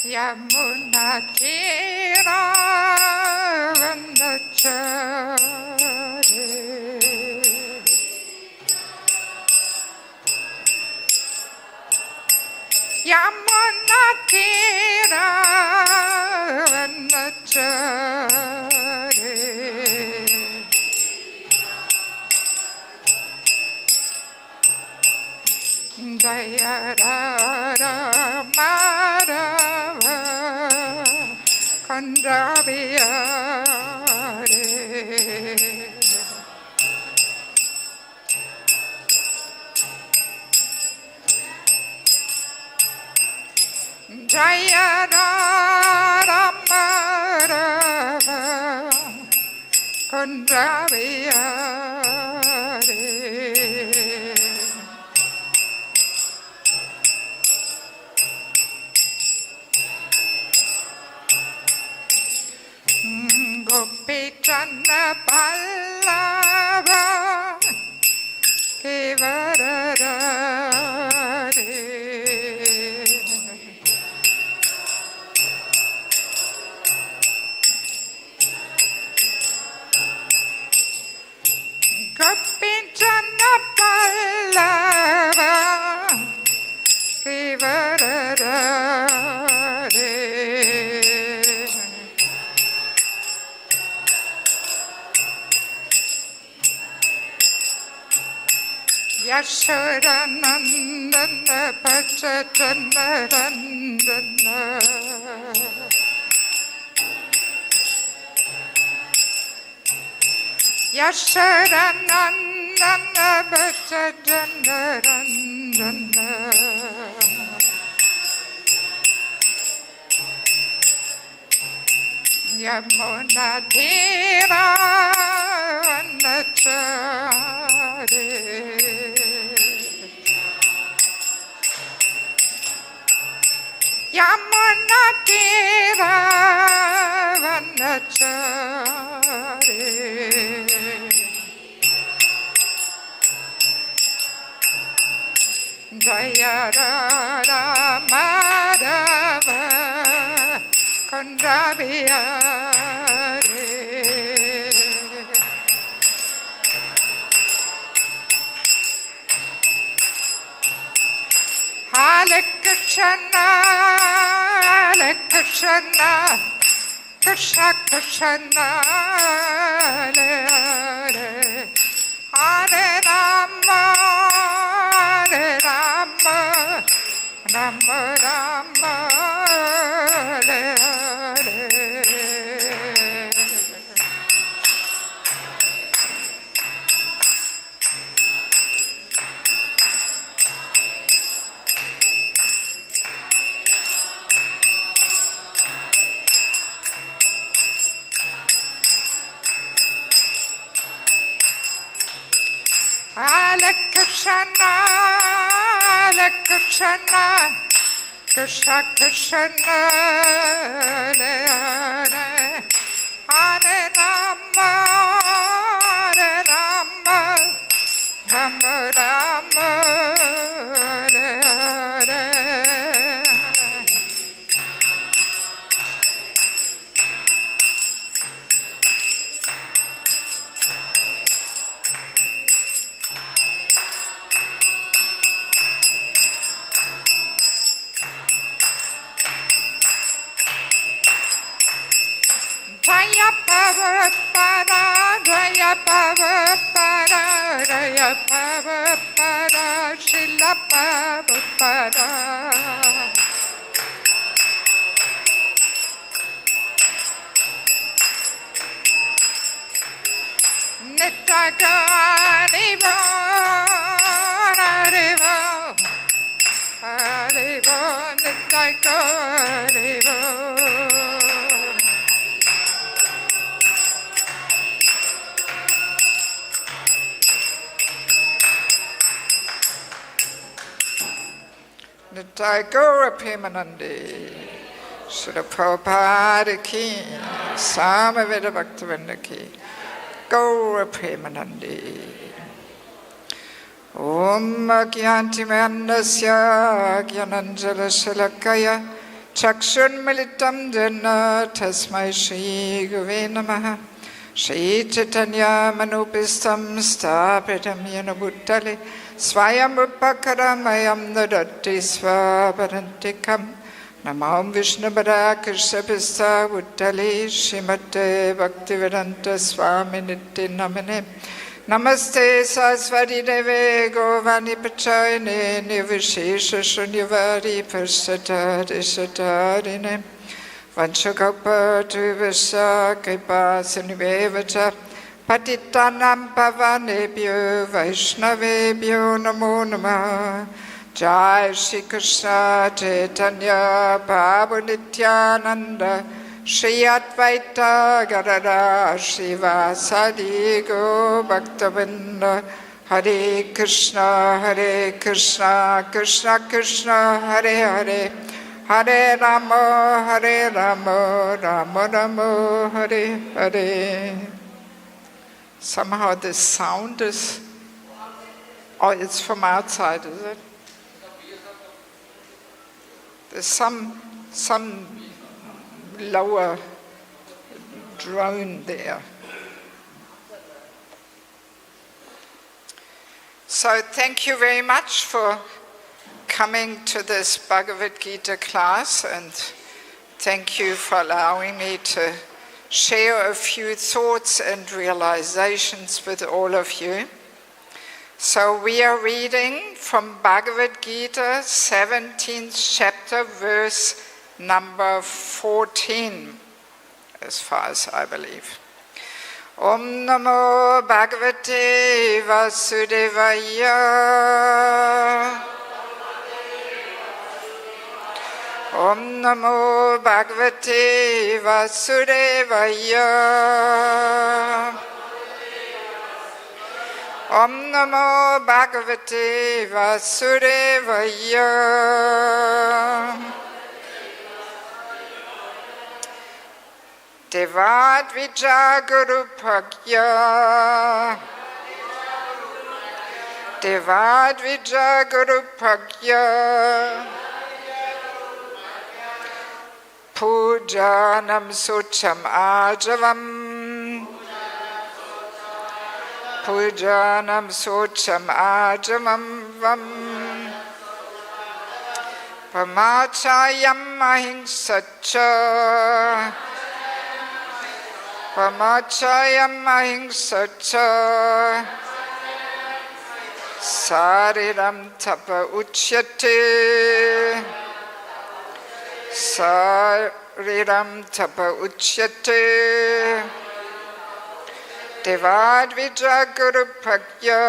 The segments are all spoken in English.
Yamuna Tiravandachari Yamuna Tiravandachari Jayaramadava Kandraviyare Jayaramadava Kandraviyare Gopichana Pallava Kevararare Gopichana Pallava Kevararare Yashodanandana Pachatanarandana Yashodanandana Pachatanarandana Yamuna Tiravandachari Yamuna Tiravandachari Jayaramadava Kandraviyare Hare Krishna, Hare Krishna, Krishna Krishna, Hare Hare, Hare Rama, Hare Rama, Rama Rama, Hare Hare. Hare Krishna, Hare Krishna, Krishna Krishna, Hare Hare, Hare Rama, Hare Rama, Rama Rama, Hare Hare. Jaya Prabhupada, Jaya Prabhupada, Jaya Prabhupada, Srila Prabhupada. Nitya Haribo, Haribo, Haribo, Nitya Haribo. Nitya Gaura-Premanande, Srila Prabhupada ki, Samaveda Bhaktivinoda ki, Gaura-Premanande. Om Gyantimanasya Gyananjala Shalakaya Chakshunmilitam jana tasmai Shri Guve Namaha. Shri Chaitanya Manupistam Stapitam Yena Bhuttale Swayam Upakaramayam Dadati Svaparantikam Namam Vishnubhara Krishapista Bhuttale Srimate Bhaktivedanta Swami Nitti Namane Namaste Saraswati Deve Govani Pachayane Nivishesha Shunyavadi Pasatari Satarine Vanchakapa Trivasa Kripa Sunivevacha Patitanam Pavanebhyo Vaishnavebhyo Namo Namah Jai Shri Krishna Chaitanya Prabhu Nityananda Shri Advaita Gadadhara Srivasadi Go Bhaktavinda Hare Krishna Krishna Krishna Hare Hare Hare Rama Rama Rama Hare Hare. Somehow this sound is, oh, it's from outside, is it? There's some lower drone there. So thank you very much for coming to this Bhagavad Gita class, and thank you for allowing me to share a few thoughts and realizations with all of you. So we are reading from Bhagavad Gita, 17th chapter, verse number 14, as far as I believe. Om Namo Bhagavate Vasudevaya. Om Namo Bhagavate Vasudevaya. Om Namo Bhagavate Vasudevaya. Deva-dvija-guru-prājña. Deva-dvija-guru-prājña. Pūjanam śaucam ārjavam. Pūjanam śaucam ārjavam. Brahmacaryam ahiṁsā. Brahmacaryam ahiṁsā. Śārīraṁ tapa ucyate. Śārīraṁ tapa ucyate. Deva-dvija-guru-prājña.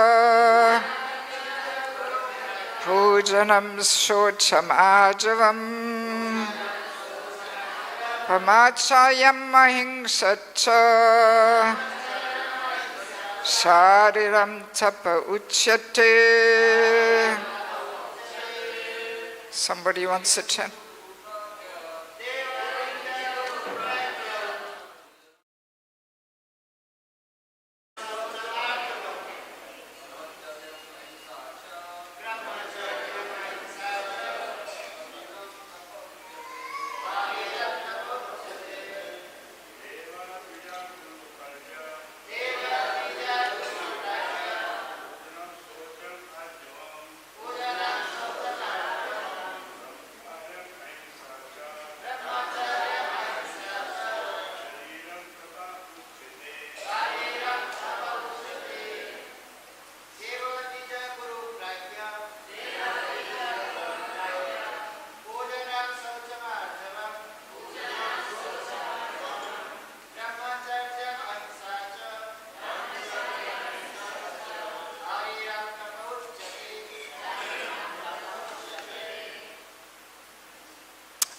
Pūjanam śaucam ārjavam. Brahmacaryam ahiṁsā. Śārīraṁ tapa ucyate. Somebody wants to chant?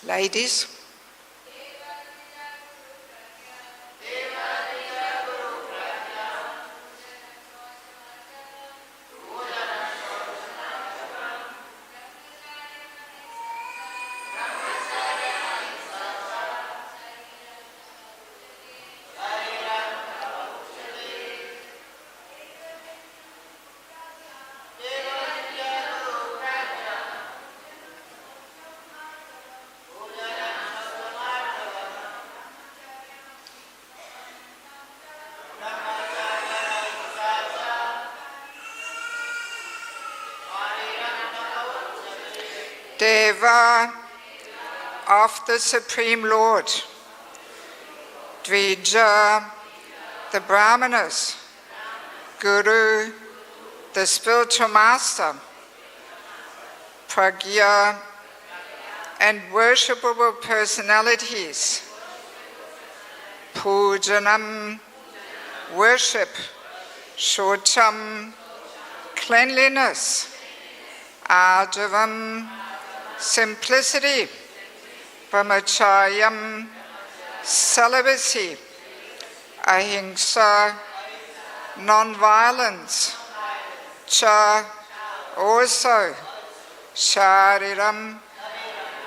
Ladies. deva of the Supreme Lord, dvija, the brahmanas, guru, the spiritual master, prāñña, and worshipable personalities, pūjanam, worship, śaucam, cleanliness, ārjavam, simplicity, brahmacaryam, celibacy, ahiṁsā, nonviolence, also śārīraṁ,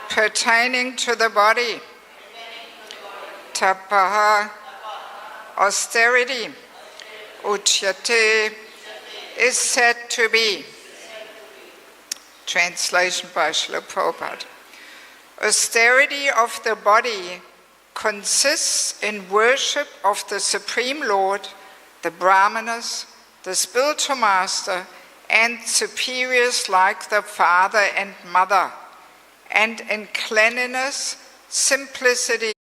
pertaining to the body, tapa, austerity, ucyate, is said to be. Translation by Srila Purport. Austerity of the body consists in worship of the Supreme Lord, the brahmanas, the spiritual master, and superiors like the father and mother, and in cleanliness, simplicity,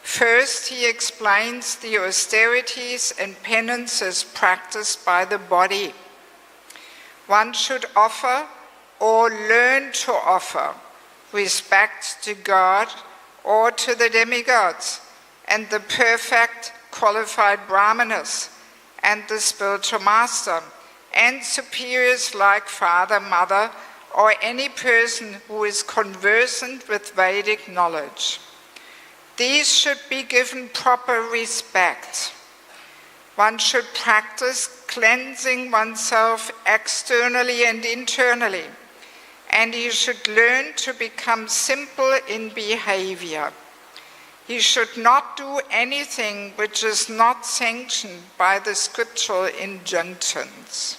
First, he explains the austerities and penances practiced by the body. One should offer or learn to offer respect to God or to the demigods and the perfect qualified brahmanas and the spiritual master and superiors like father, mother, or any person who is conversant with Vedic knowledge. These should be given proper respect. One should practice cleansing oneself externally and internally, and he should learn to become simple in behavior. He should not do anything which is not sanctioned by the scriptural injunctions.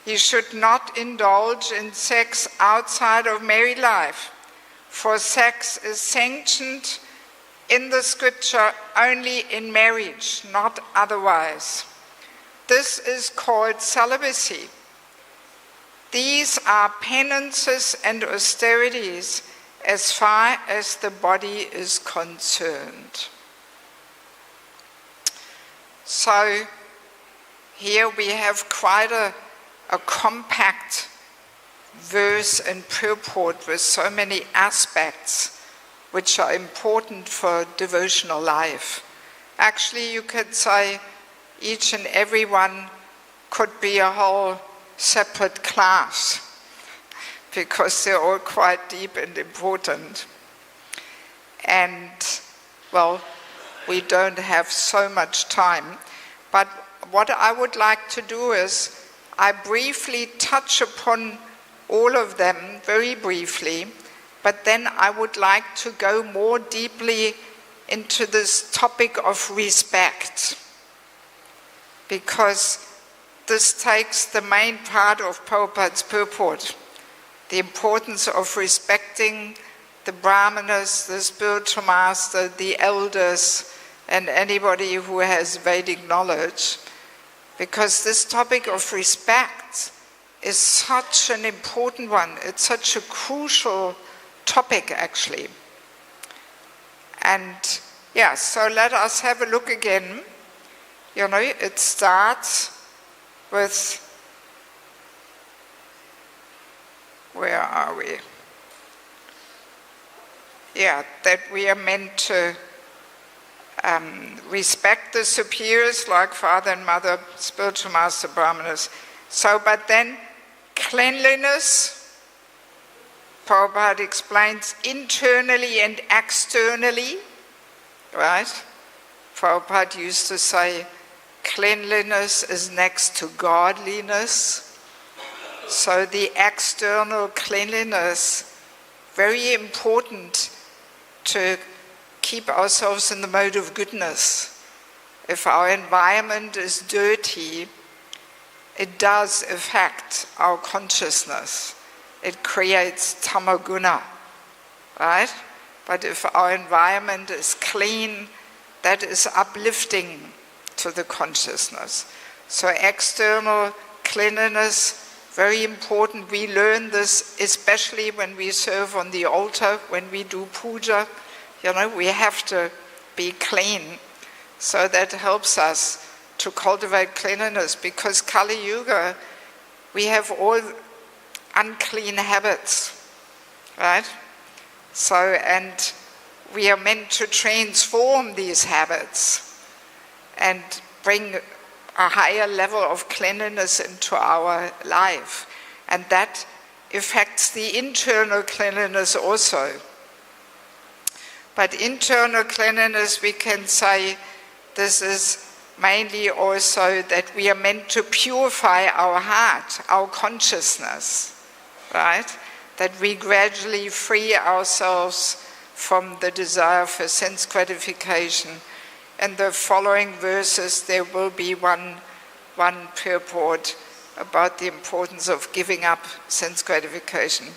He should not indulge in sex outside of married life, for sex is sanctioned in the scripture only in marriage, not otherwise. This is called celibacy. These are penances and austerities as far as the body is concerned. So here we have quite a compact verse and purport with so many aspects which are important for devotional life. Actually, you could say each and every one could be a whole separate class because they're all quite deep and important. And, well, we don't have so much time. But what I would like to do is I briefly touch upon all of them, very briefly, but then I would like to go more deeply into this topic of respect, because this takes the main part of Prabhupada's purport, the importance of respecting the brahmanas, the spiritual master, the elders, and anybody who has Vedic knowledge, because this topic of respect is such an important one. It's such a crucial topic, actually. And yeah, so let us have a look again. You know, it starts with, where are we? Yeah, that we are meant to respect the superiors like father and mother, spiritual master, brahmanas. So, but then cleanliness, Prabhupada explains internally and externally, right? Prabhupada used to say cleanliness is next to godliness. So the external cleanliness, very important to keep ourselves in the mode of goodness. If our environment is dirty, it does affect our consciousness. it creates tamaguna, right? But if our environment is clean, that is uplifting to the consciousness. So external cleanliness, very important. We learn this especially when we serve on the altar, when we do puja. We have to be clean. So that helps us to cultivate cleanliness, because Kali Yuga, we have all unclean habits, right? So, and we are meant to transform these habits and bring a higher level of cleanliness into our life. And that affects the internal cleanliness also. But internal cleanliness, we can say, this is mainly also that we are meant to purify our heart, our consciousness, right? That we gradually free ourselves from the desire for sense gratification. In the following verses, there will be one purport about the importance of giving up sense gratification.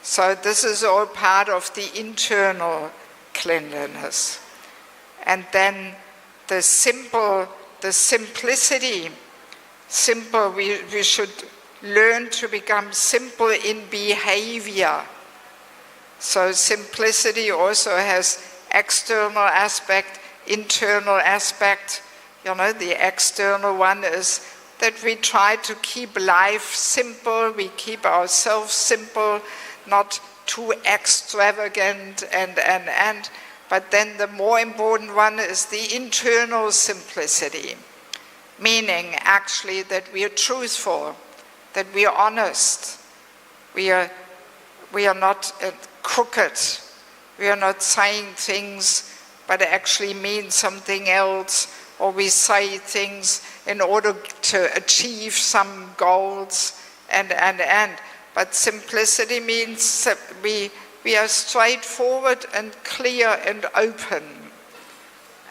So this is all part of the internal cleanliness. And then the simplicity, we should learn to become simple in behavior. So simplicity also has external aspect, internal aspect. The external one is that we try to keep life simple, we keep ourselves simple, not too extravagant and but then the more important one is the internal simplicity, meaning actually that we are truthful, that we are honest, we are not crooked, we are not saying things but actually mean something else, or we say things in order to achieve some goals and. But simplicity means that we are straightforward and clear and open,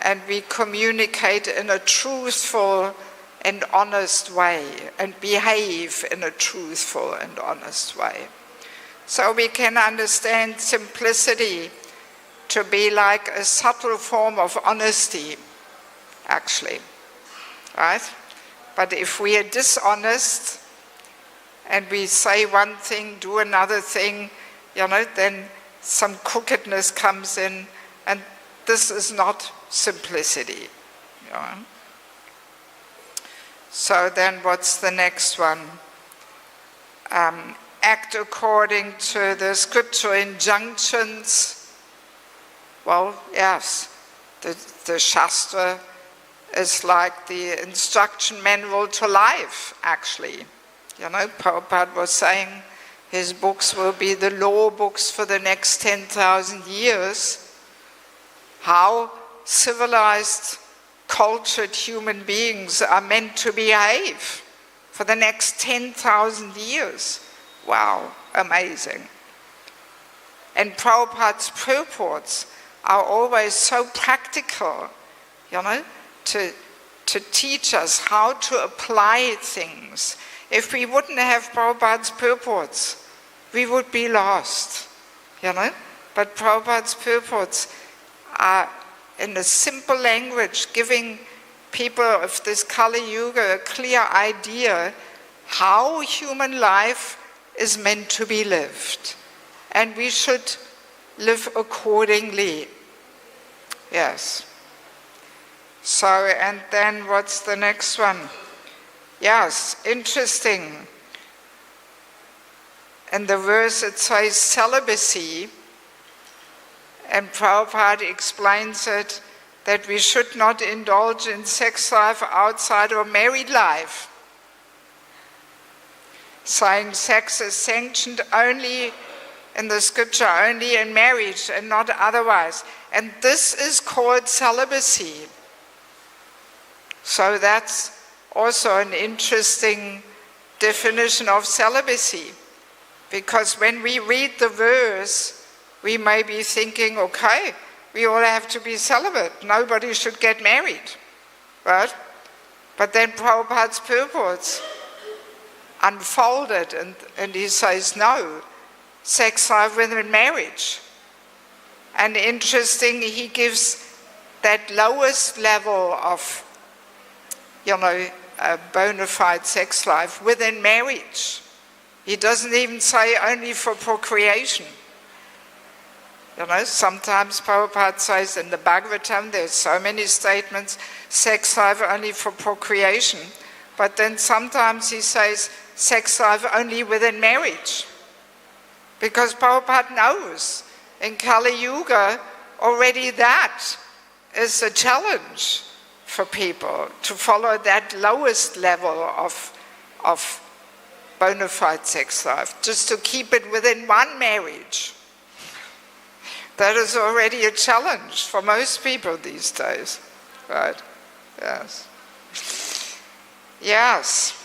and we communicate in a truthful and honest way and behave in a truthful and honest way. So we can understand simplicity to be like a subtle form of honesty, actually, right? But if we are dishonest and we say one thing, do another thing, then some crookedness comes in, and this is not simplicity. So then what's the next one? Act according to the scriptural injunctions. Well, yes, the Shastra is like the instruction manual to life, actually. Purport was saying his books will be the law books for the next 10,000 years. How civilized, cultured human beings are meant to behave for the next 10,000 years. Wow, amazing. And Prabhupada's purports are always so practical, to teach us how to apply things. If we wouldn't have Prabhupada's purports, we would be lost, But Prabhupada's purports are in a simple language, giving people of this Kali Yuga a clear idea how human life is meant to be lived. And we should live accordingly. Yes. So, and then what's the next one? Yes, interesting. In the verse it says celibacy, and Prabhupada explains it that we should not indulge in sex life outside of married life, saying sex is sanctioned only in the scripture, only in marriage and not otherwise. And this is called celibacy. So that's also an interesting definition of celibacy, because when we read the verse, we may be thinking, okay, we all have to be celibate, nobody should get married, right? But then Prabhupada's purports unfolded, and he says, no, sex life within marriage. And interesting, he gives that lowest level of, a bona fide sex life within marriage. He doesn't even say only for procreation. Sometimes Prabhupada says in the Bhagavatam, there's so many statements, sex life only for procreation. But then sometimes he says, sex life only within marriage. Because Prabhupada knows in Kali Yuga, already that is a challenge for people to follow that lowest level of bona fide sex life, just to keep it within one marriage. That is already a challenge for most people these days, right? Yes. Yes.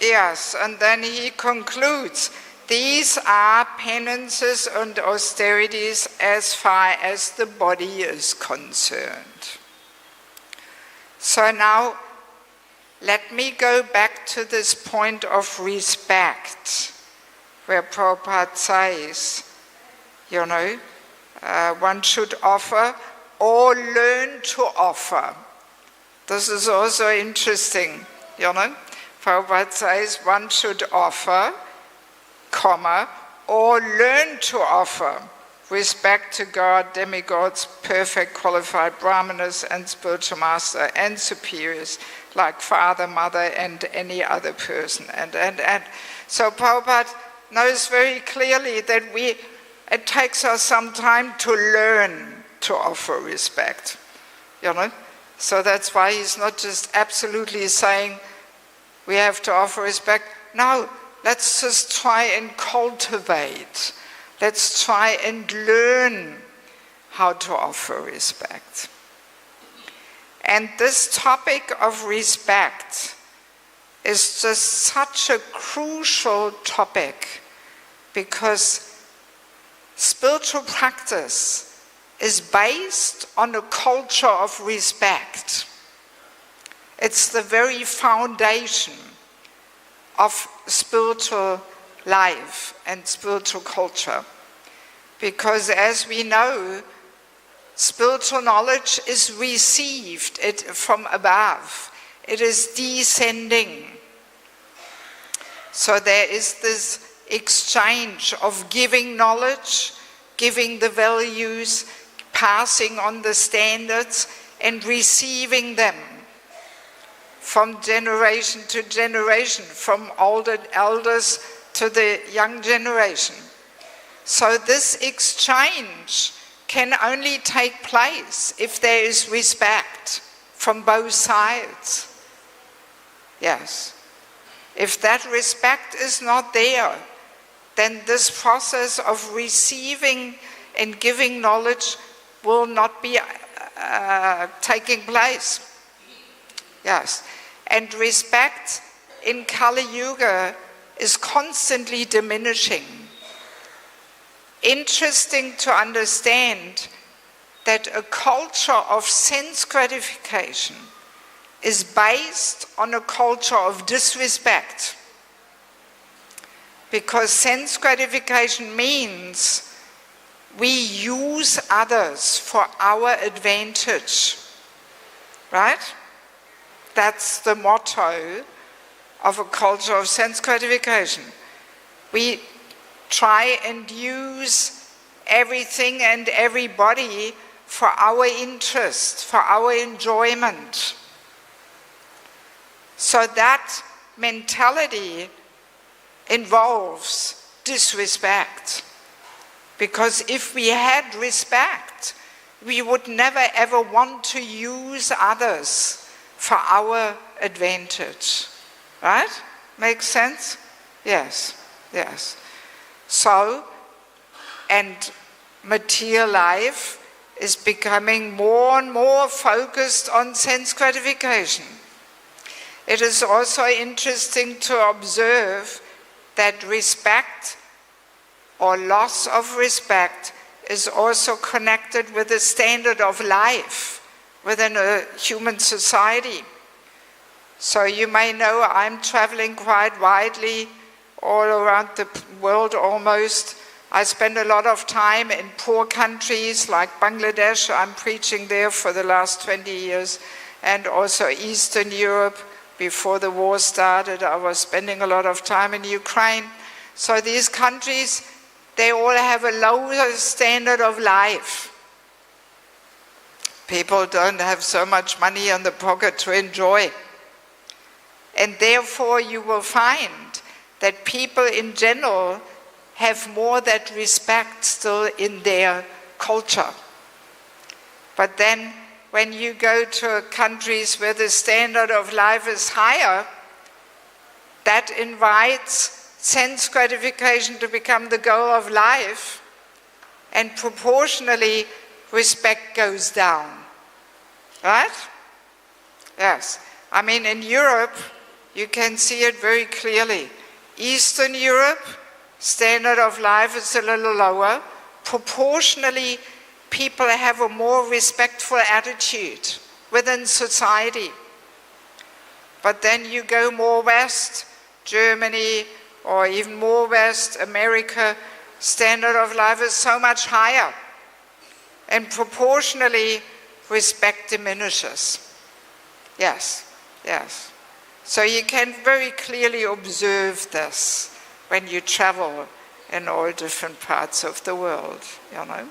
Yes, and then he concludes, these are penances and austerities as far as the body is concerned. So now, let me go back to this point of respect, where Prabhupada says, one should offer or learn to offer. This is also interesting, Prabhupada says one should offer, or learn to offer respect to God, demigods, perfect qualified brahmanas, and spiritual master, and superiors, like father, mother, and any other person. And so Prabhupada knows very clearly that it takes us some time to learn to offer respect. So that's why he's not just absolutely saying we have to offer respect. No, let's just try and cultivate. Let's try and learn how to offer respect. And this topic of respect is just such a crucial topic, because spiritual practice is based on a culture of respect. It's the very foundation of spiritual life and spiritual culture. Because as we know, spiritual knowledge is received from above. It is descending. So there is this exchange of giving knowledge, giving the values, passing on the standards, and receiving them from generation to generation, from older elders to the young generation. So this exchange can only take place if there is respect from both sides. Yes. If that respect is not there, then this process of receiving and giving knowledge will not be taking place. Yes. And respect in Kali Yuga is constantly diminishing. Interesting to understand that a culture of sense gratification is based on a culture of disrespect. Because sense gratification means we use others for our advantage, right? That's the motto of a culture of sense gratification. We try and use everything and everybody for our interest, for our enjoyment. So that mentality involves disrespect. Because if we had respect, we would never ever want to use others for our advantage. Right? Makes sense? Yes, yes. So, and material life is becoming more and more focused on sense gratification. It is also interesting to observe that respect or loss of respect is also connected with the standard of life within a human society. So you may know I'm traveling quite widely all around the world almost. I spend a lot of time in poor countries like Bangladesh. I'm preaching there for the last 20 years. And also Eastern Europe. Before the war started, I was spending a lot of time in Ukraine. So these countries, they all have a lower standard of life. People don't have so much money in the pocket to enjoy. And therefore you will find that people in general have more that respect still in their culture. But then when you go to countries where the standard of life is higher, that invites sense gratification to become the goal of life, and proportionally respect goes down. Right? Yes. I mean, in Europe, you can see it very clearly. Eastern Europe, standard of life is a little lower. Proportionally, people have a more respectful attitude within society. But then you go more west, Germany, or even more west, America, standard of life is so much higher. And proportionally, respect diminishes. Yes, yes. So you can very clearly observe this when you travel in all different parts of the world, you know.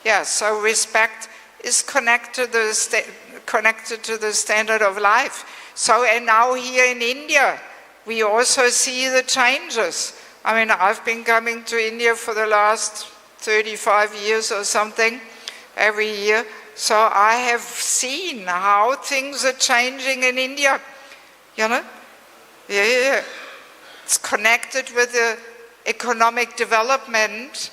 Yeah, so respect is connected to the standard of life. So, and now here in India, we also see the changes. I mean, I've been coming to India for the last 35 years or something, every year. So I have seen how things are changing in India, you know. Yeah. It's connected with the economic development,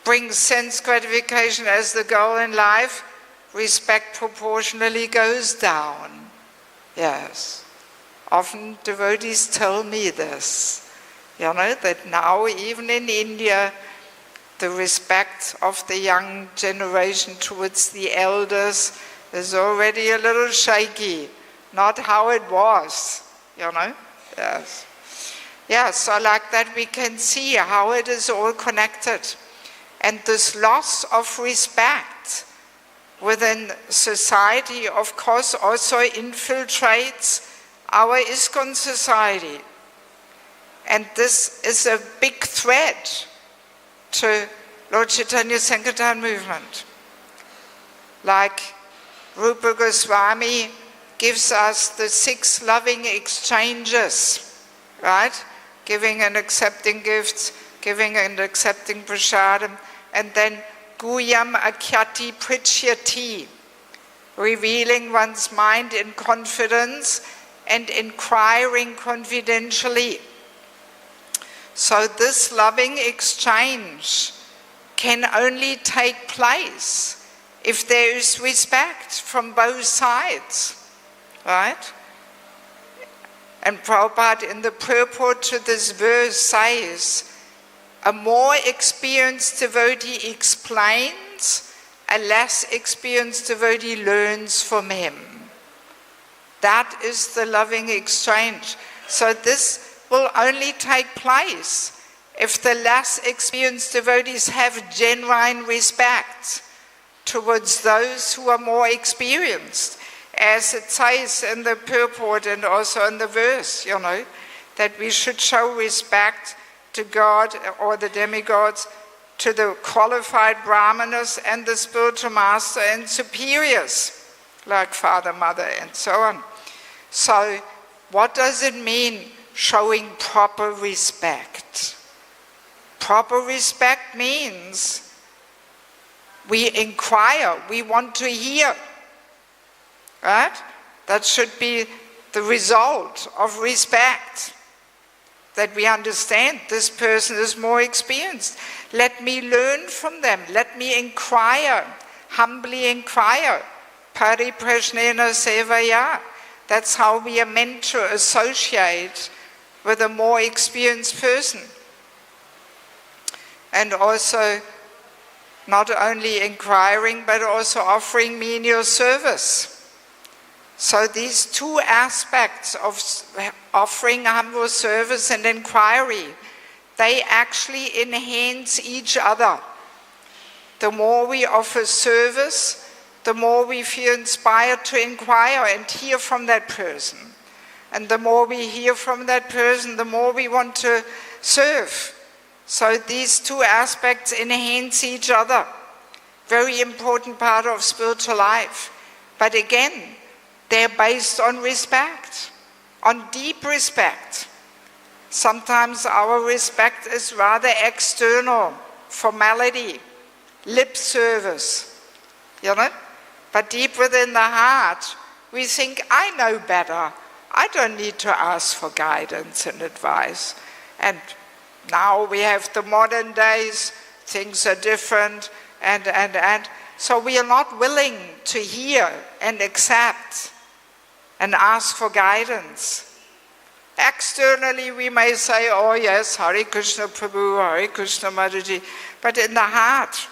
brings sense gratification as the goal in life, respect proportionally goes down. Yes. Often devotees tell me this, you know, that now even in India, the respect of the young generation towards the elders is already a little shaky, not how it was, you know. Yes. Yeah, so like that we can see how it is all connected. And this loss of respect within society, of course, also infiltrates our ISKCON society. And this is a big threat to Lord Chaitanya Sankirtan movement. Like Rupa Goswami gives us the 6 loving exchanges, right? Giving and accepting gifts, giving and accepting prasadam, and then guyam akyati prichyati, revealing one's mind in confidence and inquiring confidentially. So this loving exchange can only take place if there is respect from both sides, right? And Prabhupada in the purport to this verse says, a more experienced devotee explains, a less experienced devotee learns from him. That is the loving exchange. So this will only take place if the less experienced devotees have genuine respect towards those who are more experienced. As it says in the purport and also in the verse, you know, that we should show respect to God or the demigods, to the qualified brahmanas and the spiritual master and superiors, like father, mother, and so on. So what does it mean, showing proper respect? Proper respect means we inquire, we want to hear, right? That should be the result of respect, that we understand this person is more experienced. Let me learn from them. Let me inquire, humbly inquire. Pariprashnena sevaya. That's how we are meant to associate with a more experienced person. And also, not only inquiring, but also offering menial service. So these two aspects of offering humble service and inquiry, they actually enhance each other. The more we offer service, the more we feel inspired to inquire and hear from that person. And the more we hear from that person, the more we want to serve. So these two aspects enhance each other. Very important part of spiritual life. But again, they're based on respect, on deep respect. Sometimes our respect is rather external, formality, lip service, But deep within the heart, we think, I know better. I don't need to ask for guidance and advice. And now we have the modern days, things are different, and so we are not willing to hear and accept and ask for guidance. Externally we may say, oh yes, Hare Krishna Prabhu, Hare Krishna Mataji, but in the heart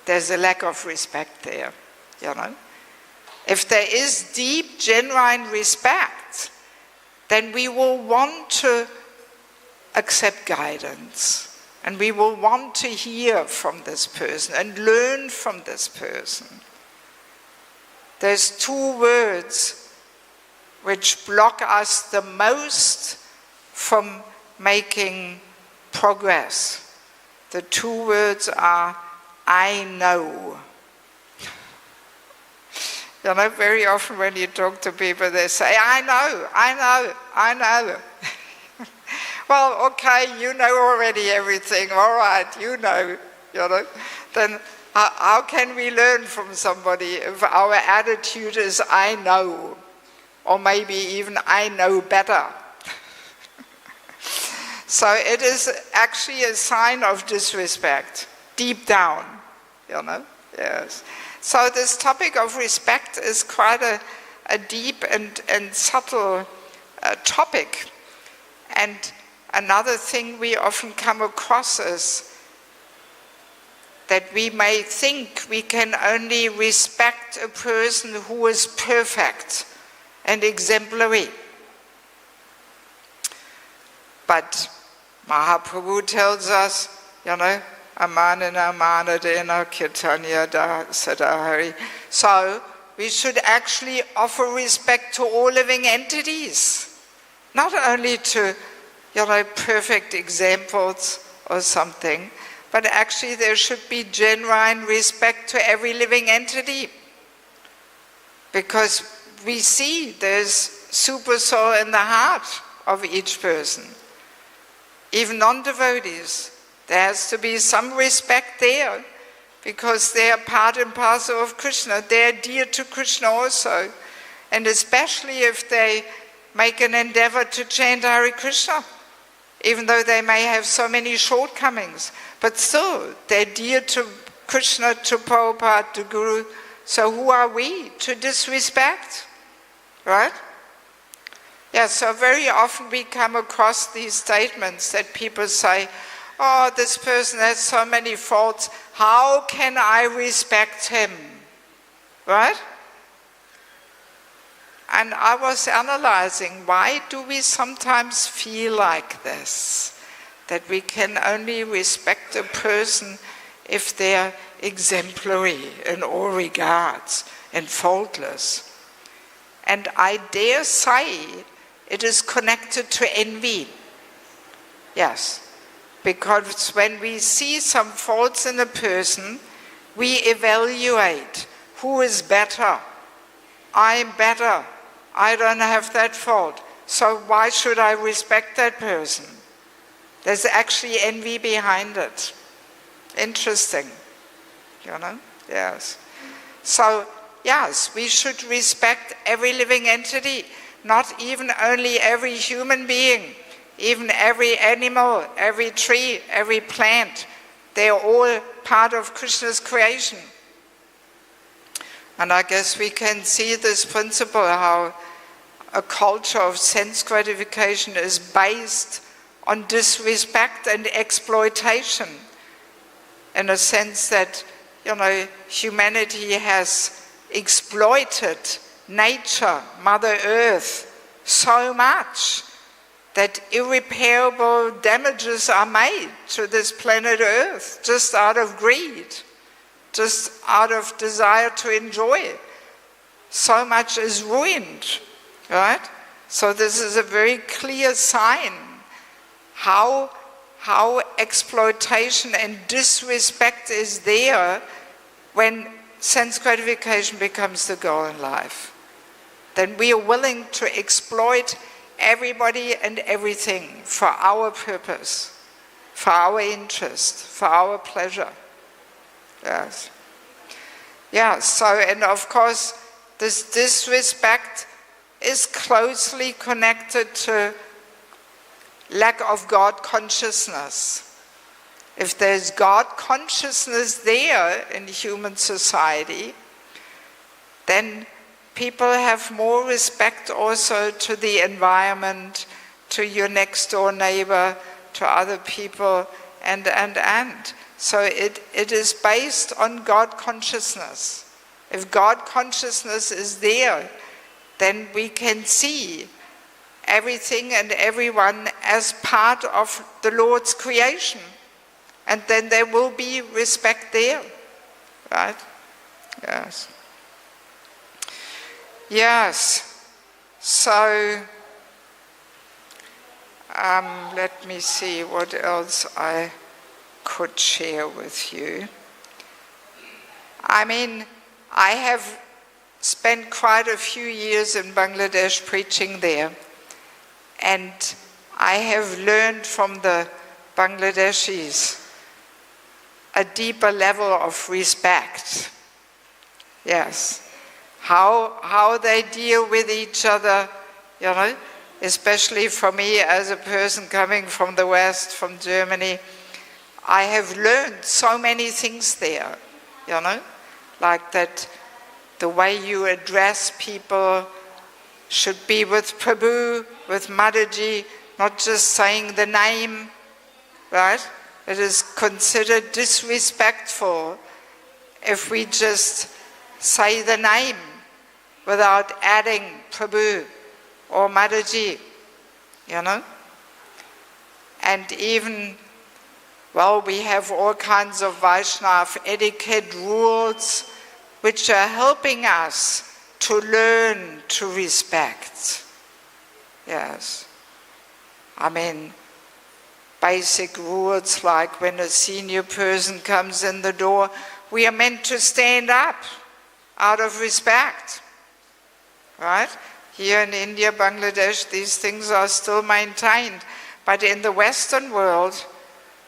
there's a lack of respect there, If there is deep, genuine respect, then we will want to accept guidance. And we will want to hear from this person and learn from this person. There's two words which block us the most from making progress. The two words are, I know. Very often when you talk to people, they say, I know. Well, okay, you know already everything, all right, you know. Then how can we learn from somebody if our attitude is, I know, or maybe even, I know better? So it is actually a sign of disrespect, deep down, yes. So this topic of respect is quite a deep and subtle topic. And another thing we often come across is that we may think we can only respect a person who is perfect and exemplary. But Mahaprabhu tells us, amanana manadena kirtanya da sadahari. So we should actually offer respect to all living entities, not only to perfect examples or something, but actually there should be genuine respect to every living entity. Because we see there's super soul in the heart of each person. Even non-devotees, there has to be some respect there, because they are part and parcel of Krishna. They are dear to Krishna also. And especially if they make an endeavor to chant Hare Krishna, even though they may have so many shortcomings, but still they're dear to Krishna, to Prabhupada, to Guru. So who are we to disrespect? Right? Yeah, so very often we come across these statements that people say, oh, this person has so many faults, how can I respect him? Right? And I was analyzing, why do we sometimes feel like this? That we can only respect a person if they're exemplary in all regards and faultless. And I dare say it is connected to envy. Yes, because when we see some faults in a person, we evaluate who is better. I'm better. I don't have that fault. So why should I respect that person? There's actually envy behind it. Interesting. Yes. So, yes, we should respect every living entity, not even only every human being, even every animal, every tree, every plant. They are all part of Krishna's creation. And I guess we can see this principle, how a culture of sense gratification is based on disrespect and exploitation, in a sense that, humanity has exploited nature, Mother Earth, so much that irreparable damages are made to this planet Earth just out of greed, just out of desire to enjoy. So much is ruined, right? So this is a very clear sign how exploitation and disrespect is there when sense gratification becomes the goal in life. Then we are willing to exploit everybody and everything for our purpose, for our interest, for our pleasure. Yes. Yeah, so, and of course, this disrespect is closely connected to lack of God consciousness. If there's God consciousness there in human society, then people have more respect also to the environment, to your next door neighbor, to other people, and. So it is based on God consciousness. If God consciousness is there, then we can see everything and everyone as part of the Lord's creation. And then there will be respect there, right? Yes. Yes. So, let me see what else I could share with you. I mean, I have spent quite a few years in Bangladesh preaching there, and I have learned from the Bangladeshis a deeper level of respect. Yes. How they deal with each other, you know, especially for me as a person coming from the West, from Germany, I have learned so many things there, you know, like that the way you address people should be with Prabhu, with Mataji, not just saying the name, right? It is considered disrespectful if we just say the name without adding Prabhu or Mataji, you know? And even, well, we have all kinds of Vaishnava etiquette rules which are helping us to learn to respect. Yes. I mean, basic rules like when a senior person comes in the door, we are meant to stand up out of respect. Right? Here in India, Bangladesh, these things are still maintained. But in the Western world,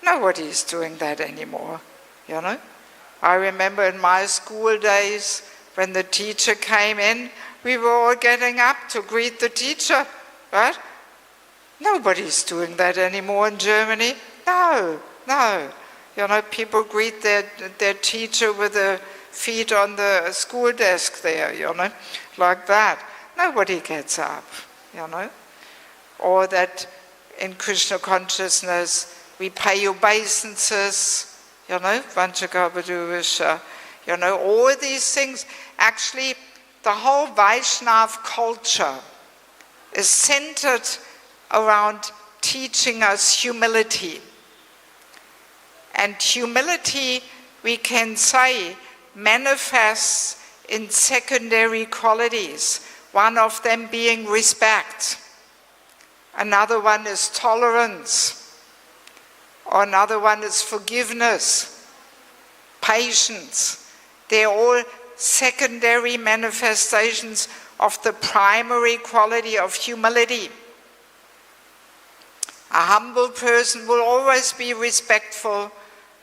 nobody is doing that anymore, you know? I remember in my school days, when the teacher came in, we were all getting up to greet the teacher, right? Nobody's doing that anymore in Germany. No. You know, people greet their teacher with their feet on the school desk there, you know, like that. Nobody gets up, you know. Or that in Krishna consciousness, we pay obeisances, you know, vanchakapaduvisha, you know, all these things. Actually, the whole Vaishnava culture is centered around teaching us humility. And humility, we can say, manifests in secondary qualities, one of them being respect. Another one is tolerance. Or another one is forgiveness, patience. They're all secondary manifestations of the primary quality of humility. A humble person will always be respectful,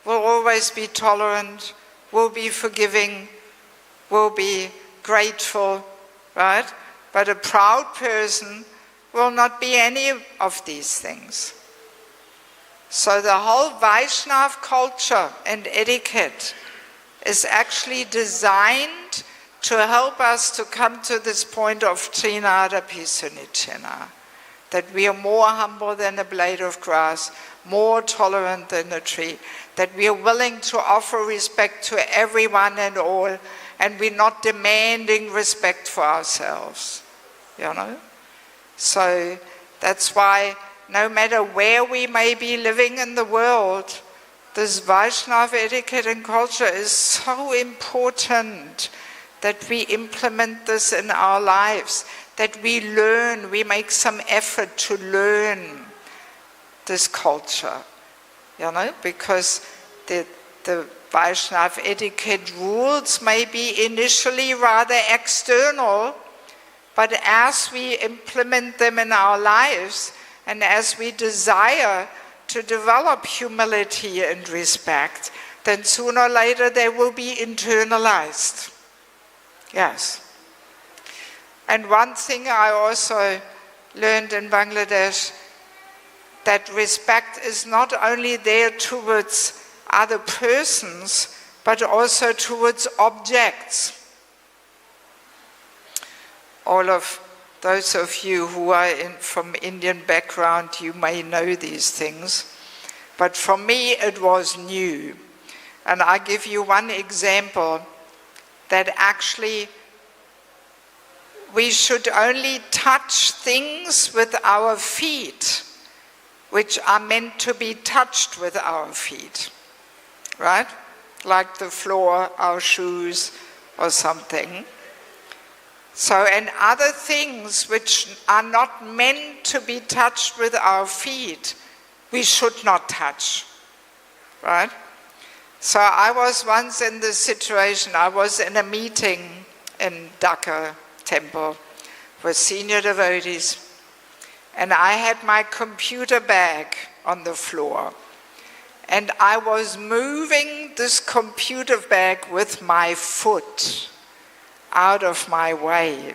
will always be tolerant, will be forgiving, will be grateful, right? But a proud person will not be any of these things. So the whole Vaishnava culture and etiquette is actually designed to help us to come to this point of trinadapi sunichena, that we are more humble than a blade of grass, more tolerant than a tree, that we are willing to offer respect to everyone and all, and we're not demanding respect for ourselves, you know. So that's why no matter where we may be living in the world, this Vaishnava etiquette and culture is so important that we implement this in our lives, that we learn, we make some effort to learn this culture, you know, because the Vaishnava etiquette rules may be initially rather external, but as we implement them in our lives and as we desire to develop humility and respect, then sooner or later they will be internalized. Yes. And one thing I also learned in Bangladesh, that respect is not only there towards other persons, but also towards objects. All of those of you who are from Indian background, you may know these things. But for me, it was new. And I give you one example, that actually we should only touch things with our feet, which are meant to be touched with our feet, right? Like the floor, our shoes, or something. So, and other things which are not meant to be touched with our feet, we should not touch, right? So I was once in this situation. I was in a meeting in Dhaka temple with senior devotees, and I had my computer bag on the floor, and I was moving this computer bag with my foot out of my way,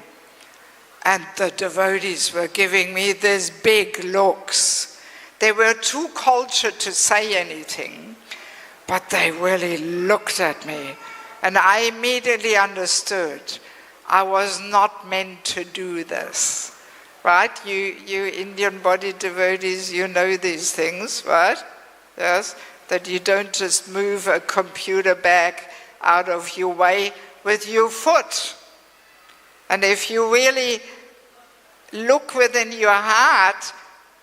and the devotees were giving me these big looks. They were too cultured to say anything, but they really looked at me, and I immediately understood I was not meant to do this, right? You Indian body devotees, you know these things, right? Yes, that you don't just move a computer bag out of your way with your foot. And if you really look within your heart,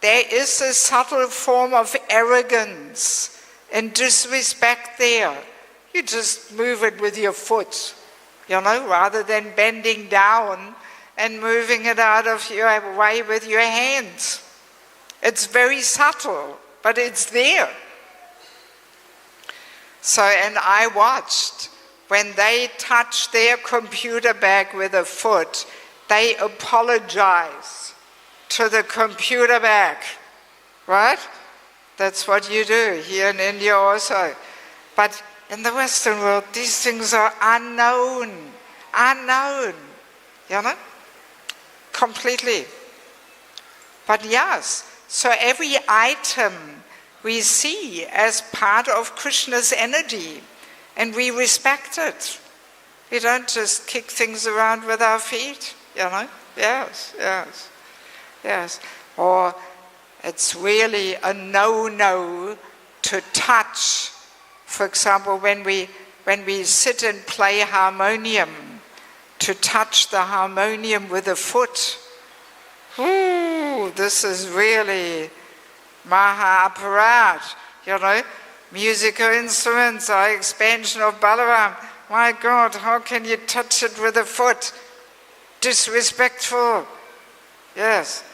there is a subtle form of arrogance and disrespect there. You just move it with your foot, you know, rather than bending down and moving it out of your way with your hands. It's very subtle, but it's there. So, and I watched, when they touch their computer bag with a foot, they apologize to the computer bag, right? That's what you do here in India also. But in the Western world, these things are unknown, you know, completely. But yes, so every item we see as part of Krishna's energy, and we respect it. We don't just kick things around with our feet, you know. Yes. Or it's really a no-no to touch. For example, when we sit and play harmonium, to touch the harmonium with a foot. Ooh, this is really maha aparat, you know. Musical instruments are expansion of Balaram. My God, how can you touch it with a foot? Disrespectful. Yes,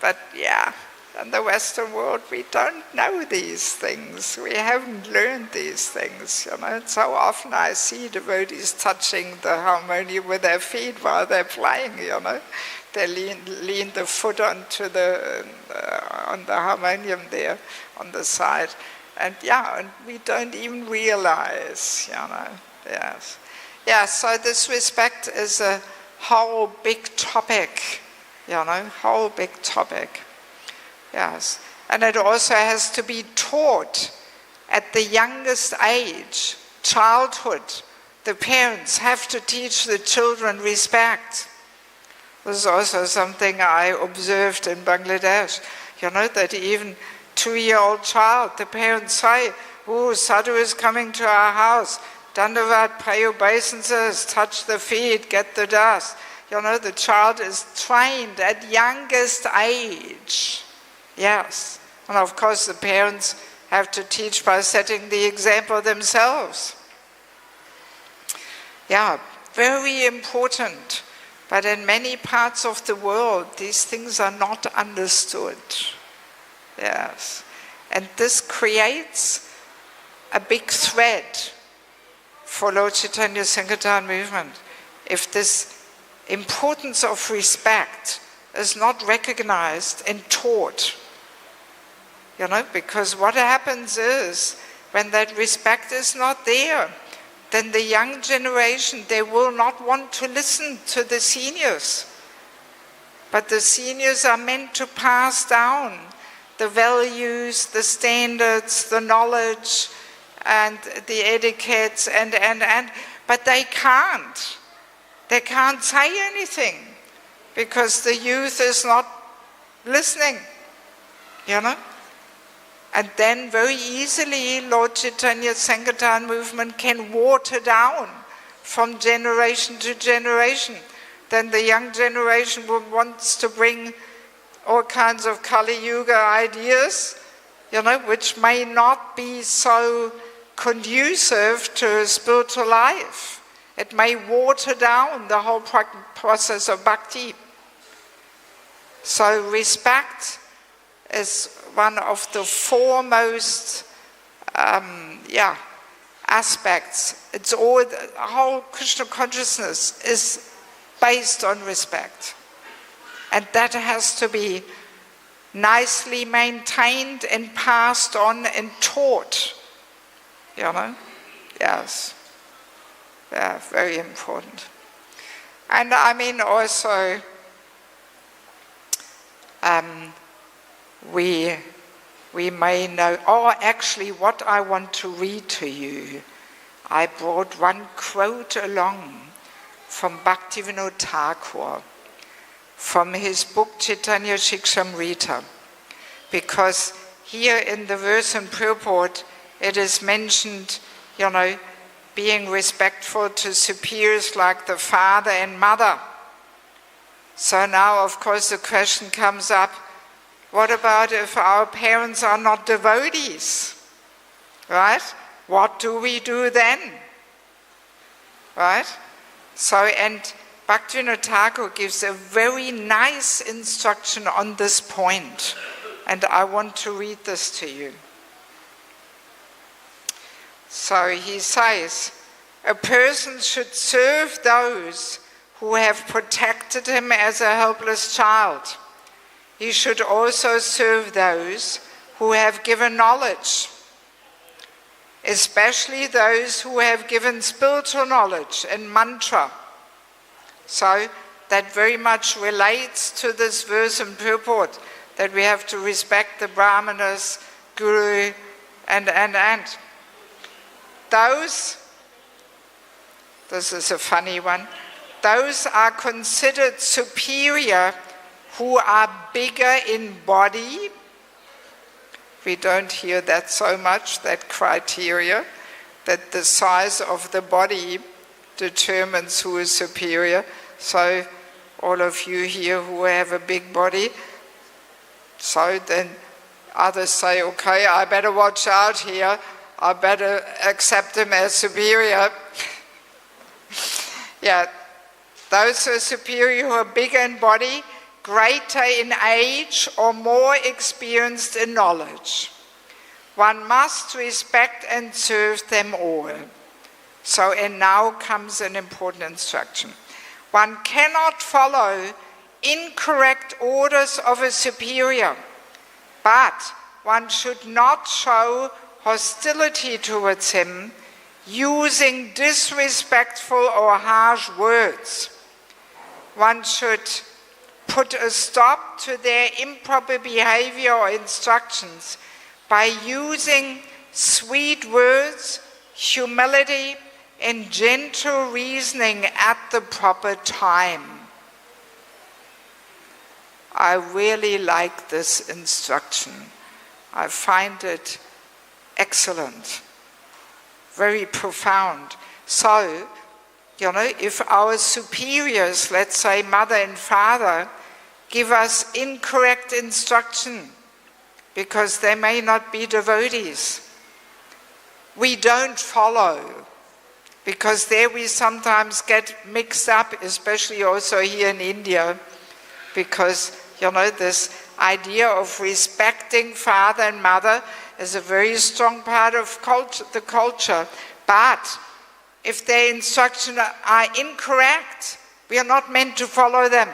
but yeah, in the Western world we don't know these things. We haven't learned these things, you know. So often I see devotees touching the harmonium with their feet while they're playing, you know. They lean the foot onto on the harmonium there on the side. And yeah, and we don't even realize, you know, yes. Yeah, so this respect is a whole big topic, you know, whole big topic. Yes, and it also has to be taught at the youngest age, childhood. The parents have to teach the children respect. This is also something I observed in Bangladesh, you know, that even 2-year-old child, the parents say, oh, Sadhu is coming to our house. Dandavat, pray obeisances, touch the feet, get the dust. The child is trained at youngest age. Yes. And of course the parents have to teach by setting the example themselves. Yeah, very important. But in many parts of the world, these things are not understood. Yes. And this creates a big threat for Lord Chaitanya Sankirtan movement. If this importance of respect is not recognized and taught, because what happens is, when that respect is not there, then the young generation, they will not want to listen to the seniors. But the seniors are meant to pass down the values, the standards, the knowledge, and the etiquettes, but they can't. They can't say anything, because the youth is not listening, And then very easily Lord Chaitanya's Sankirtan movement can water down from generation to generation. Then the young generation wants to bring all kinds of Kali Yuga ideas, which may not be so conducive to spiritual life. It may water down the whole process of bhakti. So respect is one of the foremost aspects. It's all, the whole Krishna consciousness is based on respect. And that has to be nicely maintained and passed on and taught. Yes. Yeah, very important. And also, we may know, actually what I want to read to you, I brought one quote along from Bhaktivinoda Thakur, from his book Chaitanya Shikshamrita, because here in the verse and purport it is mentioned, being respectful to superiors like the father and mother. So now, of course, the question comes up, what about if our parents are not devotees? Right? What do we do then? Right? So, and Bhaktivinoda Thakur gives a very nice instruction on this point, and I want to read this to you. So he says, a person should serve those who have protected him as a helpless child. He should also serve those who have given knowledge, especially those who have given spiritual knowledge and mantra. So that very much relates to this verse and purport, that we have to respect the brahmanas, guru, and. Those, this is a funny one, those are considered superior who are bigger in body. We don't hear that so much, that criteria, that the size of the body determines who is superior. So all of you here who have a big body, so then others say, okay, I better watch out here, I better accept him as superior. Yeah, those who are superior, who are bigger in body, greater in age, or more experienced in knowledge. One must respect and serve them all. So, and now comes an important instruction. One cannot follow incorrect orders of a superior, but one should not show hostility towards him, using disrespectful or harsh words. One should put a stop to their improper behavior or instructions by using sweet words, humility, and gentle reasoning at the proper time. I really like this instruction. I find it excellent, very profound, So, if our superiors, let's say mother and father, give us incorrect instruction because they may not be devotees, we don't follow, because there we sometimes get mixed up, especially also here in India, because, this idea of respecting father and mother is a very strong part of the culture. But if their instructions are incorrect, we are not meant to follow them.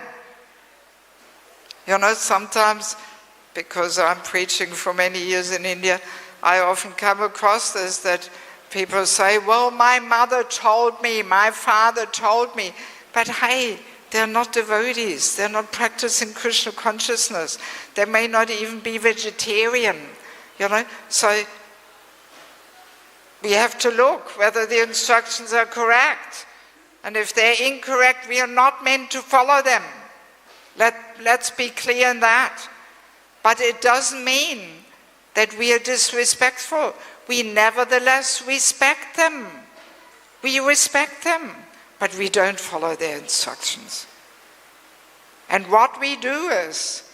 Sometimes, because I'm preaching for many years in India, I often come across this, that people say, well, my mother told me, my father told me. But hey, they're not devotees. They're not practicing Krishna consciousness. They may not even be vegetarian. So we have to look whether the instructions are correct. And if they're incorrect, we are not meant to follow them. Let's be clear in that. But it doesn't mean that we are disrespectful. We nevertheless respect them. We respect them, but we don't follow their instructions. And what we do is,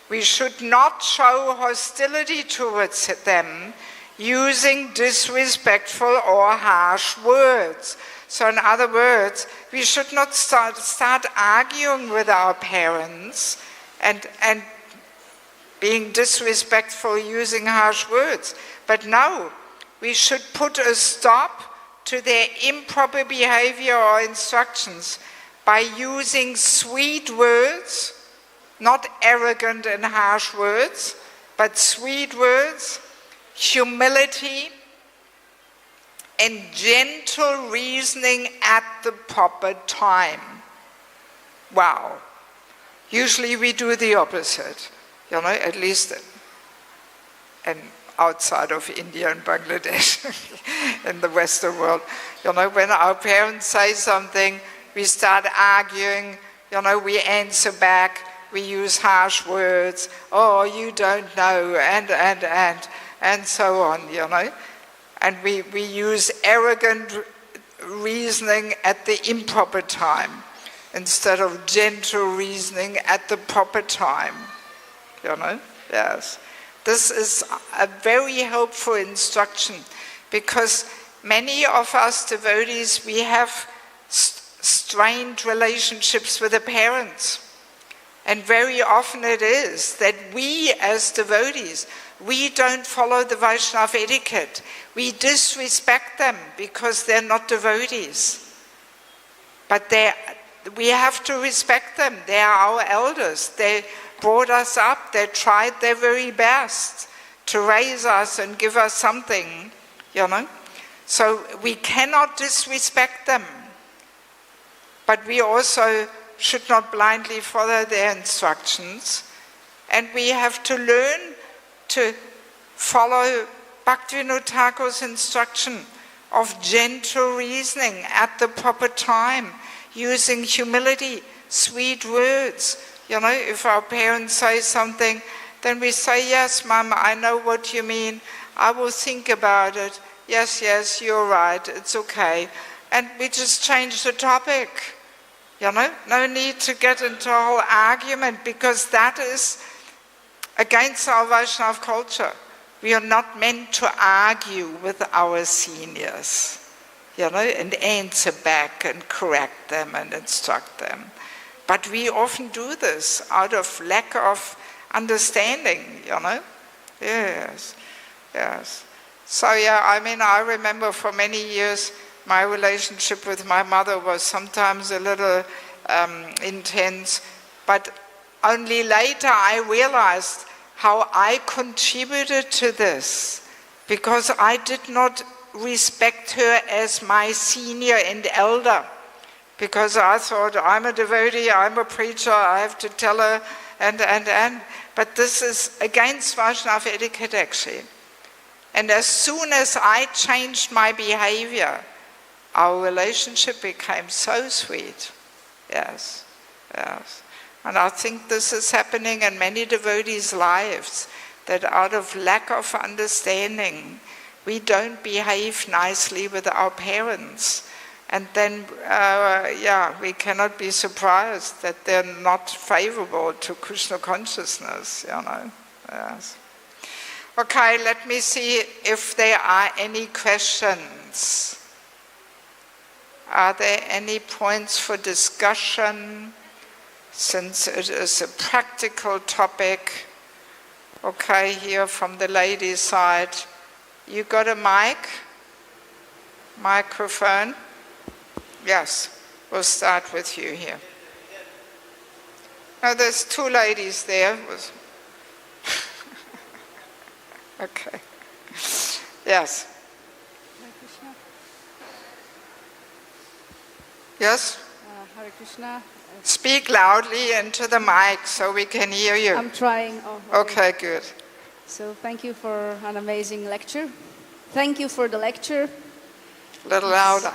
we should not show hostility towards them using disrespectful or harsh words. So in other words, we should not start arguing with our parents and being disrespectful using harsh words. But no, we should put a stop to their improper behavior or instructions by using sweet words, not arrogant and harsh words, but sweet words, humility, and gentle reasoning at the proper time. Wow. Usually we do the opposite, at least and outside of India and Bangladesh, in the Western world. When our parents say something, we start arguing, we answer back, we use harsh words, oh, you don't know, and so on, And we use arrogant reasoning at the improper time instead of gentle reasoning at the proper time. Yes. This is a very helpful instruction, because many of us devotees, we have strained relationships with the parents. And very often it is that we as devotees, we don't follow the Vaishnava etiquette. We disrespect them because they're not devotees. But we have to respect them. They are our elders. They brought us up. They tried their very best to raise us and give us something, So we cannot disrespect them. But we also should not blindly follow their instructions. And we have to learn to follow Bhaktivinoda Thakur's instruction of gentle reasoning at the proper time, using humility, sweet words. If our parents say something, then we say, yes, Mom, I know what you mean. I will think about it. Yes, you're right. It's okay. And we just change the topic. No need to get into a whole argument, because that is against our Vaishnava culture. We are not meant to argue with our seniors, and answer back and correct them and instruct them. But we often do this out of lack of understanding, Yes. So I remember for many years my relationship with my mother was sometimes a little intense, but only later I realized how I contributed to this, because I did not respect her as my senior and elder, because I thought, I'm a devotee, I'm a preacher, I have to tell her, and. But this is against Vaishnava etiquette, actually. And as soon as I changed my behavior, our relationship became so sweet. Yes. And I think this is happening in many devotees' lives, that out of lack of understanding, we don't behave nicely with our parents. And then, we cannot be surprised that they're not favorable to Krishna consciousness, Yes. Okay, let me see if there are any questions. Are there any points for discussion, since it is a practical topic? Okay, here from the ladies' side. You got a microphone? Yes, we'll start with you here. No, there's two ladies there. Okay. Yes. Yes? Hare Krishna. Speak loudly into the mic so we can hear you. I'm trying. Okay, good. So thank you for an amazing lecture. Thank you for the lecture. A little louder.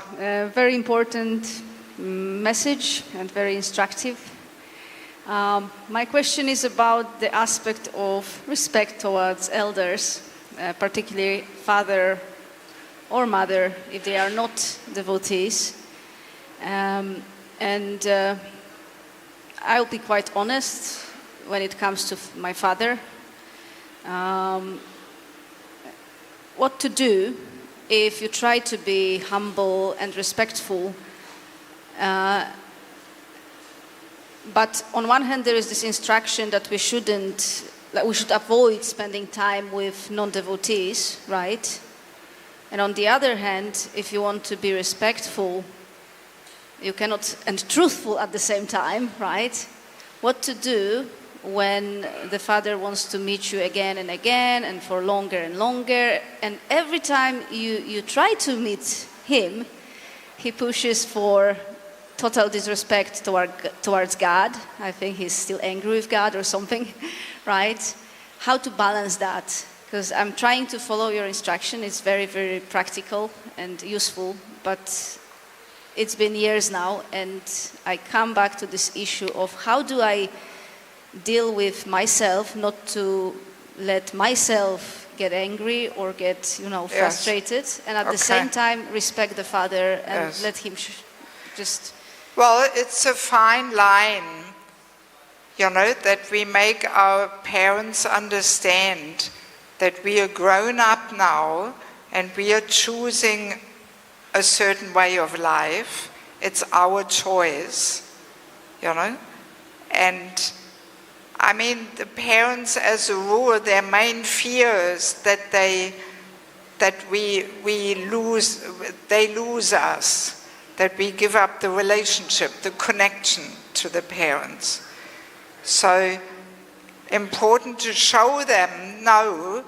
Very important message and very instructive. My question is about the aspect of respect towards elders, particularly father or mother, if they are not devotees. I'll be quite honest when it comes to my father. What to do if you try to be humble and respectful, but on one hand there is this instruction that we should avoid spending time with non-devotees, right? And on the other hand, if you want to be respectful, you cannot, and truthful at the same time, right? What to do when the father wants to meet you again and again and for longer and longer, and every time you try to meet him, he pushes for total disrespect towards God. I think he's still angry with God or something, right? How to balance that? Because I'm trying to follow your instruction. It's very, very practical and useful, but it's been years now, and I come back to this issue of how do I deal with myself, not to let myself get angry or get, frustrated, and at the same time respect the father and let him just... Well, it's a fine line, that we make our parents understand that we are grown up now and we are choosing a certain way of life. It's our choice, and I mean, the parents, as a rule, their main fear is that they lose us, that we give up the relationship, the connection to the parents. So important to show them, no,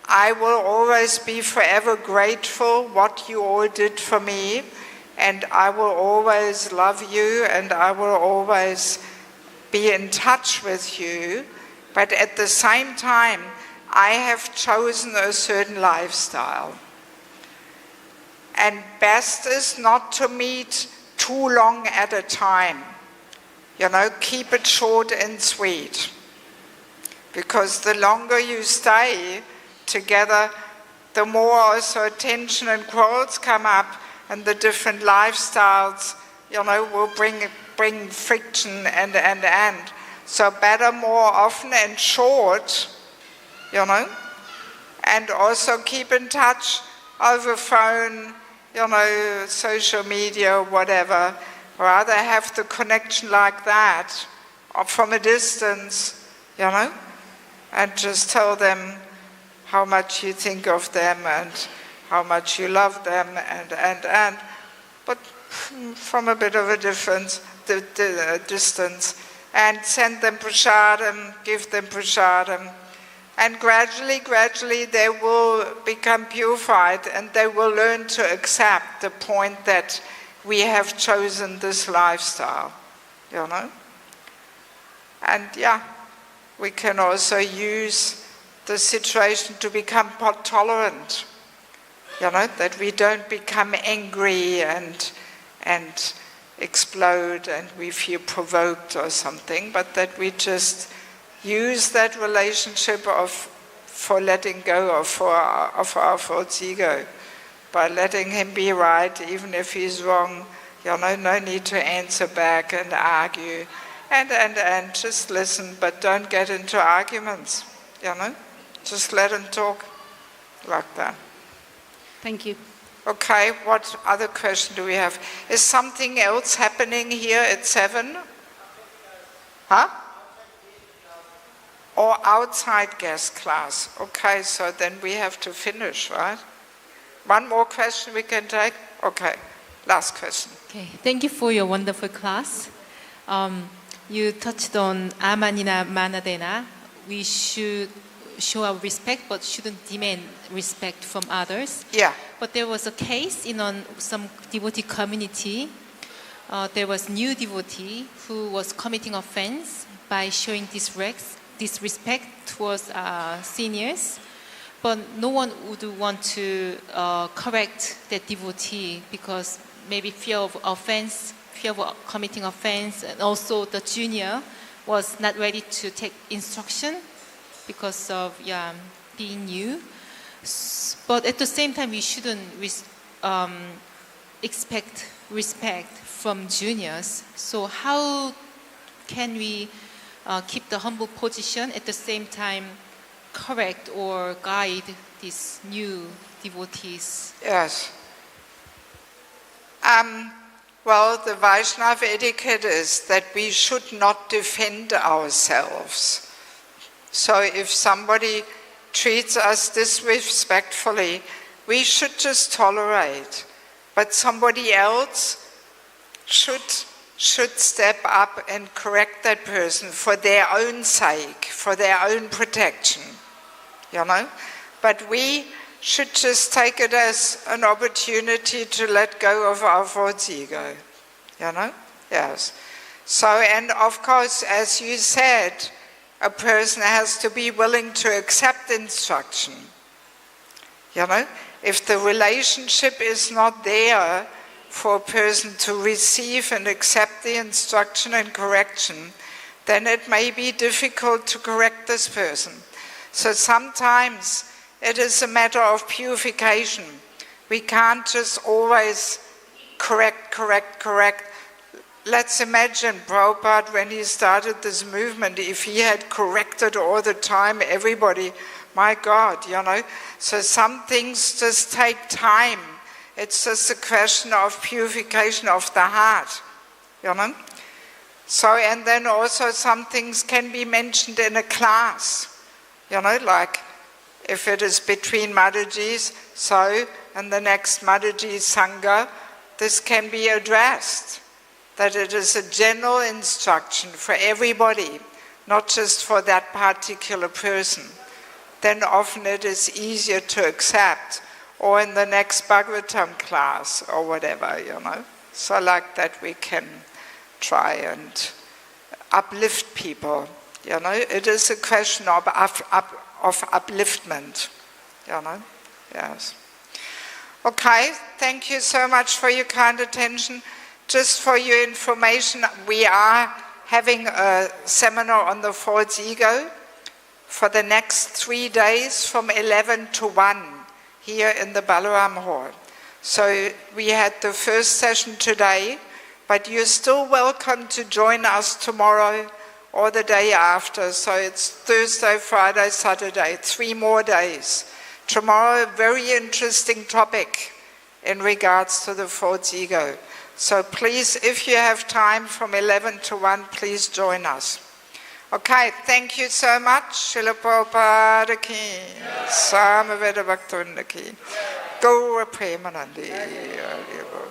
I will always be forever grateful what you all did for me, and I will always love you, and I will always be in touch with you, but at the same time, I have chosen a certain lifestyle. And best is not to meet too long at a time. Keep it short and sweet. Because the longer you stay together, the more also tension and quarrels come up, and the different lifestyles, will bring friction and. So better more often and short, and also keep in touch over phone, social media, whatever. Rather have the connection like that, or from a distance, and just tell them how much you think of them and how much you love them and. But from a bit of a distance, and send them prasadam, give them prasadam, and gradually they will become purified, and they will learn to accept the point that we have chosen this lifestyle, And we can also use the situation to become more tolerant, that we don't become angry and explode and we feel provoked or something, but that we just use that relationship of for letting go of our false ego, by letting him be right even if he's wrong. No need to answer back and argue, and just listen, but don't get into arguments. Just let him talk like that. Thank you. Okay, what other question do we have? Is something else happening here at 7? Huh? Or outside guest class. Okay, so then we have to finish, right? One more question we can take? Okay, last question. Okay, thank you for your wonderful class. You touched on 아만이나 마나데나. We should show our respect but shouldn't demand respect from others. Yeah. But there was a case in some devotee community. There was new devotee who was committing offense by showing disrespect towards seniors. But no one would want to correct that devotee because maybe fear of offense, fear of committing offense, and also the junior was not ready to take instruction because of being new. But at the same time, we shouldn't expect respect from juniors. So how can we keep the humble position at the same time correct or guide these new devotees? Yes. Well, the Vaishnava etiquette is that we should not defend ourselves. So if somebody treats us disrespectfully, we should just tolerate. But somebody else should step up and correct that person for their own sake, for their own protection. But we should just take it as an opportunity to let go of our false ego. Yes. So, and of course, as you said, a person has to be willing to accept instruction. If the relationship is not there for a person to receive and accept the instruction and correction, then it may be difficult to correct this person. So sometimes it is a matter of purification. We can't just always correct. Let's imagine Prabhupada, when he started this movement, if he had corrected all the time everybody, my God, So some things just take time. It's just a question of purification of the heart, So, and then also some things can be mentioned in a class, like if it is between Madhujis, so, and the next Madhuji Sangha, this can be addressed, that it is a general instruction for everybody, not just for that particular person. Then often it is easier to accept, or in the next Bhagavatam class, or whatever, So like that we can try and uplift people, It is a question of upliftment, Yes. Okay, thank you so much for your kind attention. Just for your information, we are having a seminar on the false ego for the next 3 days from 11 to 1 here in the Balaram Hall. So we had the first session today, but you're still welcome to join us tomorrow or the day after. So it's Thursday, Friday, Saturday, 3 more days. Tomorrow, a very interesting topic in regards to the false ego. So please, if you have time from 11 to 1, please join us. Okay, thank you so much. Srila Prabhupada ki, Samaveda Bhaktivinoda ki, Gaura Premanandi, ārjavam.